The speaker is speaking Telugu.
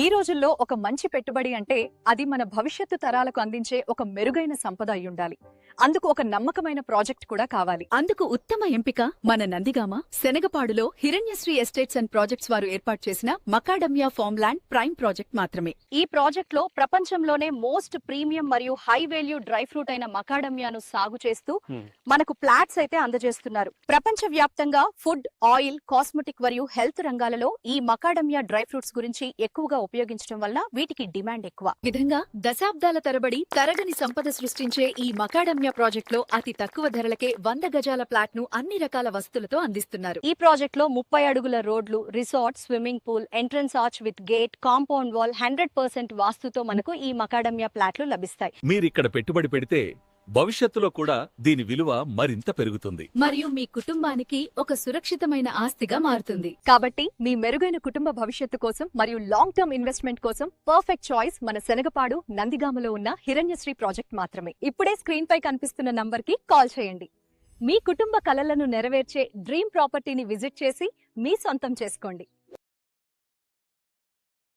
ఈ రోజుల్లో ఒక మంచి పెట్టుబడి అంటే అది మన భవిష్యత్తు తరాలకు అందించే ఒక మెరుగైన సంపద అయ్యుండాలి. అందుకు ఒక నమ్మకమైన ప్రాజెక్ట్ కూడా కావాలి. అందుకు ఉత్తమ ఎంపిక మన నందిగామ శనగపాడులో హిరణ్యశ్రీ ఎస్టేట్స్ అండ్ ప్రాజెక్ట్స్ వారు ఏర్పాటు చేసిన macadamia farm land prime project మాత్రమే. ఈ ప్రాజెక్ట్ లో ప్రపంచంలోనే మోస్ట్ ప్రీమియం మరియు హై వాల్యూ డ్రై ఫ్రూట్ అయిన మకాడమియాను సాగు చేస్తూ మనకు ప్లాట్స్ అయితే అందజేస్తున్నారు. ప్రపంచ వ్యాప్తంగా ఫుడ్, ఆయిల్, కాస్మెటిక్ మరియు హెల్త్ రంగాలలో ఈ మకాడమియా డ్రై ఫ్రూట్స్ గురించి ఎక్కువగా ఉపయోగించడం వల్ల వీటికి డిమాండ్ ఎక్కువ. విధంగా దశాబ్దాల తరబడి తరగని సంపద సృష్టించే ఈ మకాడమియా ప్రాజెక్ట్ లో అతి తక్కువ ధరలకే 100 గజాల ప్లాట్ ను అన్ని రకాల వస్తువులతో అందిస్తున్నారు. ఈ ప్రాజెక్ట్ లో 30 అడుగుల రోడ్లు, resort, swimming pool, entrance arch with gate, compound wall, 100% వాస్తుతో మనకు ఈ మకాడమియా ప్లాట్లు లభిస్తాయి. మీరిక్కడ పెట్టుబడి పెడితే భవిష్యత్తులో కూడా దీని విలువ మరింత పెరుగుతుంది మరియు మీ కుటుంబానికి ఒక సురక్షితమైన ఆస్తిగా మారుతుంది. కాబట్టి మీ మెరుగైన కుటుంబ భవిష్యత్తు కోసం మరియు లాంగ్ టర్మ్ ఇన్వెస్ట్మెంట్ కోసం పర్ఫెక్ట్ చాయిస్ మన శనగపాడు నందిగామలో ఉన్న హిరణ్యశ్రీ ప్రాజెక్ట్ మాత్రమే. ఇప్పుడే స్క్రీన్ పై కనిపిస్తున్న నంబర్ కి కాల్ చేయండి. మీ కుటుంబ కలలను నెరవేర్చే డ్రీమ్ ప్రాపర్టీని విజిట్ చేసి మీ సొంతం చేసుకోండి.